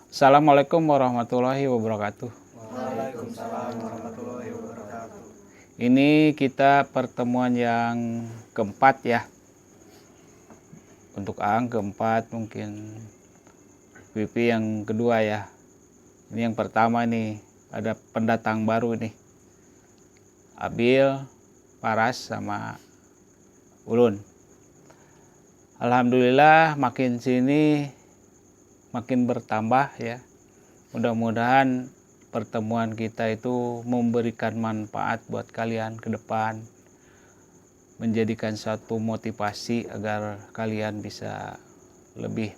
Assalamualaikum warahmatullahi wabarakatuh. Waalaikumsalam warahmatullahi wabarakatuh. Ini kita pertemuan yang keempat ya. Untuk Aang keempat, mungkin Pipi yang kedua ya. Ini yang pertama nih, ada pendatang baru nih. Abil, Paras sama Ulun. Alhamdulillah makin sini makin bertambah ya. Mudah-mudahan pertemuan kita itu memberikan manfaat buat kalian ke depan, menjadikan satu motivasi agar kalian bisa lebih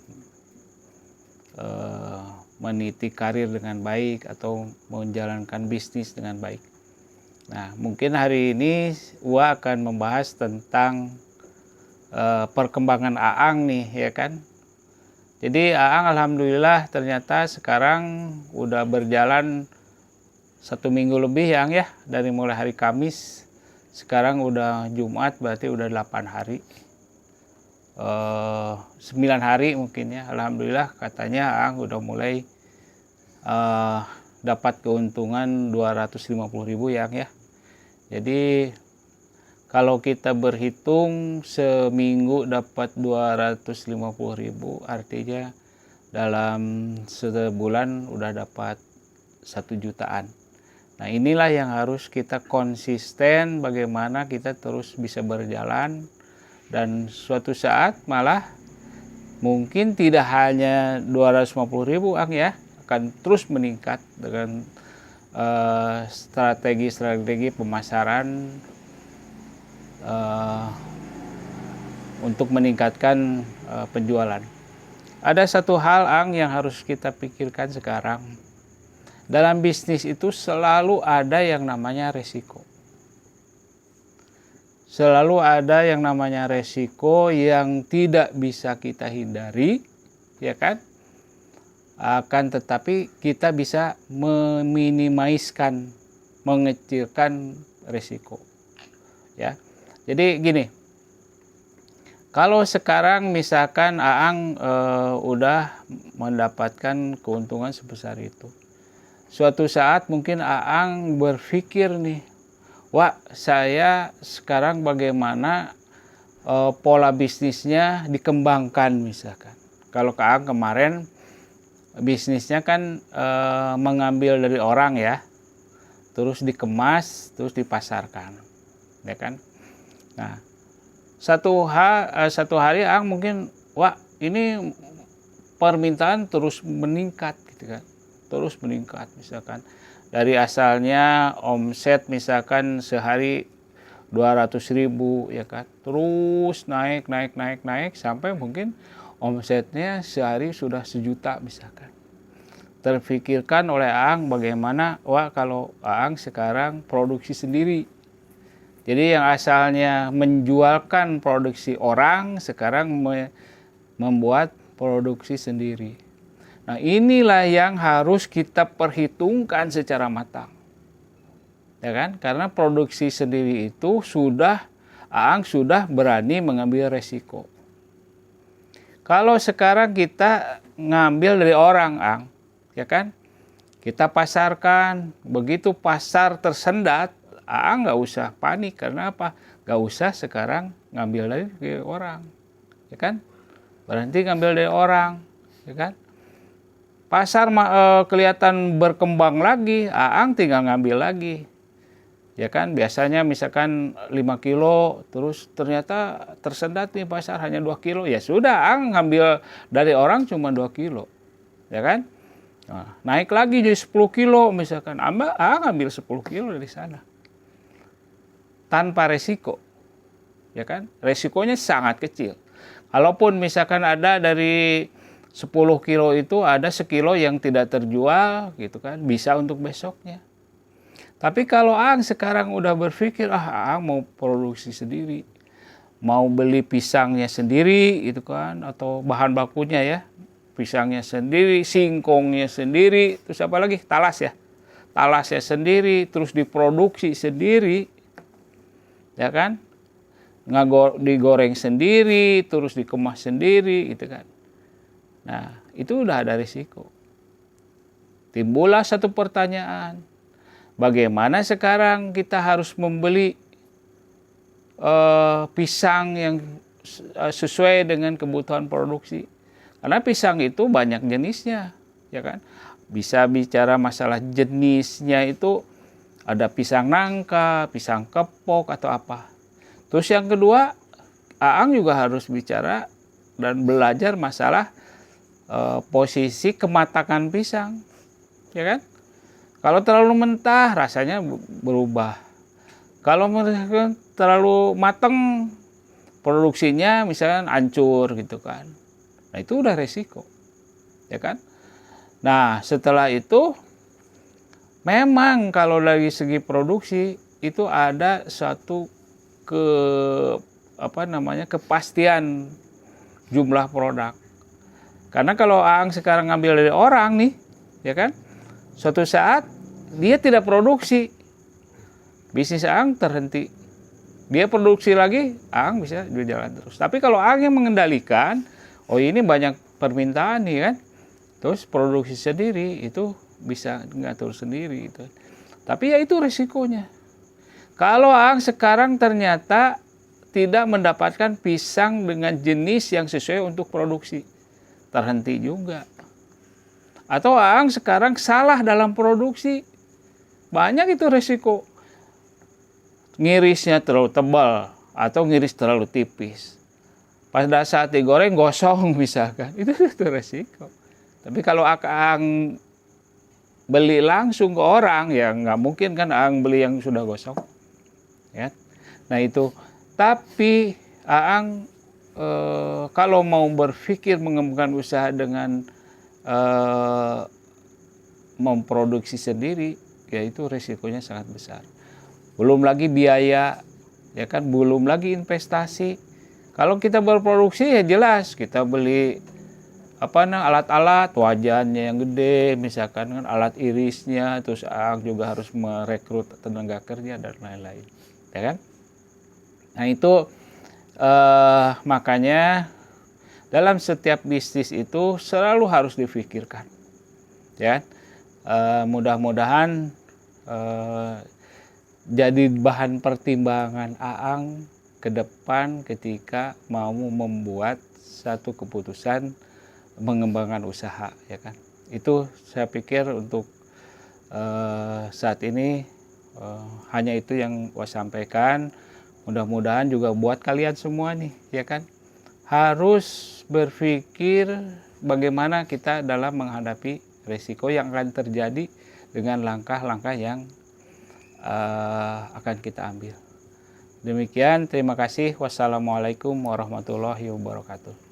meniti karir dengan baik atau menjalankan bisnis dengan baik. Nah, mungkin hari ini Ua akan membahas tentang perkembangan Aang nih ya kan. Jadi Aang alhamdulillah ternyata sekarang udah berjalan 1 minggu lebih ya Aang ya. Dari mulai hari Kamis, sekarang udah Jumat, berarti udah 8 hari. 9 hari mungkin ya. Alhamdulillah katanya Aang udah mulai dapat keuntungan 250.000 ya Aang ya. Jadi kalau kita berhitung seminggu dapat 250.000, artinya dalam sebulan udah dapat 1 jutaan. Nah, inilah yang harus kita konsisten, bagaimana kita terus bisa berjalan, dan suatu saat malah mungkin tidak hanya 250.000 Ang ya, akan terus meningkat dengan strategi pemasaran untuk meningkatkan penjualan. Ada satu hal Ang yang harus kita pikirkan sekarang. Dalam bisnis itu selalu ada yang namanya resiko. Selalu ada yang namanya resiko yang tidak bisa kita hindari, ya kan? Akan tetapi kita bisa meminimaliskan, mengecilkan resiko. Ya. Jadi gini, kalau sekarang misalkan Aang udah mendapatkan keuntungan sebesar itu, suatu saat mungkin Aang berpikir nih, wah saya sekarang bagaimana pola bisnisnya dikembangkan misalkan. Kalau Aang kemarin bisnisnya kan mengambil dari orang ya, terus dikemas, terus dipasarkan, ya kan? Nah, satu hari Aang mungkin, wah ini permintaan terus meningkat gitu kan, terus meningkat misalkan dari asalnya omset misalkan sehari 200.000 ya kan, terus naik sampai mungkin omsetnya sehari sudah 1 juta misalkan. Terpikirkan oleh Aang bagaimana, wah kalau Aang sekarang produksi sendiri. Jadi yang asalnya menjualkan produksi orang, sekarang membuat produksi sendiri. Nah, inilah yang harus kita perhitungkan secara matang. Ya kan? Karena produksi sendiri itu Aang sudah berani mengambil resiko. Kalau sekarang kita ngambil dari orang Aang, ya kan? Kita pasarkan, begitu pasar tersendat, Aang nggak usah panik. Karena apa? Nggak usah sekarang ngambil dari orang, ya kan? Berhenti ngambil dari orang, ya kan? Pasar kelihatan berkembang lagi, Aang tinggal ngambil lagi, ya kan? Biasanya misalkan 5 kilo, terus ternyata tersendat nih pasar hanya 2 kilo, ya sudah Aang ngambil dari orang cuma 2 kilo, ya kan? Nah, naik lagi jadi 10 kilo misalkan, Aang ngambil 10 kilo dari sana. Tanpa resiko, ya kan? Resikonya sangat kecil. Kalaupun misalkan ada dari 10 kilo itu ada sekilo yang tidak terjual gitu kan, bisa untuk besoknya. Tapi kalau Aang sekarang udah berpikir, Aang mau produksi sendiri, mau beli pisangnya sendiri gitu kan, atau bahan bakunya ya, pisangnya sendiri, singkongnya sendiri, terus apa lagi? Talas ya. Talasnya sendiri, terus diproduksi sendiri, ya kan? Digoreng sendiri, terus dikemas sendiri gitu kan. Nah, itu udah ada risiko. timbullah satu pertanyaan. Bagaimana sekarang kita harus membeli pisang yang sesuai dengan kebutuhan produksi? Karena pisang itu banyak jenisnya, ya kan? Bisa bicara masalah jenisnya itu ada pisang nangka, pisang kepok atau apa. Terus yang kedua, Aang juga harus bicara dan belajar masalah posisi kematangan pisang, ya kan? Kalau terlalu mentah rasanya berubah. Kalau terlalu matang produksinya misalnya hancur gitu kan. Nah itu udah resiko, ya kan? Nah setelah itu memang kalau dari segi produksi itu ada suatu kepastian jumlah produk. Karena kalau Aang sekarang ngambil dari orang nih, ya kan? Suatu saat dia tidak produksi, bisnis Aang terhenti. Dia produksi lagi, Aang bisa berjalan terus. Tapi kalau Aang yang mengendalikan, oh ini banyak permintaan nih kan, terus produksi sendiri itu bisa ngatur sendiri itu. Tapi ya itu risikonya. Kalau Aang sekarang ternyata tidak mendapatkan pisang dengan jenis yang sesuai untuk produksi, terhenti juga. Atau Aang sekarang salah dalam produksi, banyak itu risiko. Ngirisnya terlalu tebal atau ngiris terlalu tipis. Pada saat digoreng gosong misalkan, itu resiko. Tapi kalau Aang beli langsung ke orang, ya nggak mungkin kan Aang beli yang sudah gosong. Ya. Nah itu. Tapi Aang kalau mau berpikir mengembangkan usaha dengan memproduksi sendiri, ya itu resikonya sangat besar. Belum lagi biaya, ya kan, belum lagi investasi. Kalau kita berproduksi ya jelas kita beli alat-alat, wajannya yang gede, misalkan kan alat irisnya, terus Aang juga harus merekrut tenaga kerja dan lain-lain, ya kan? Nah itu makanya dalam setiap bisnis itu selalu harus difikirkan, ya. Mudah-mudahan jadi bahan pertimbangan Aang ke depan ketika mau membuat satu keputusan mengembangkan usaha, ya kan. Itu saya pikir untuk saat ini hanya itu yang saya sampaikan. Mudah-mudahan juga buat kalian semua nih, ya kan, harus berpikir bagaimana kita dalam menghadapi risiko yang akan terjadi dengan langkah-langkah yang akan kita ambil. Demikian, terima kasih. Wassalamualaikum warahmatullahi wabarakatuh.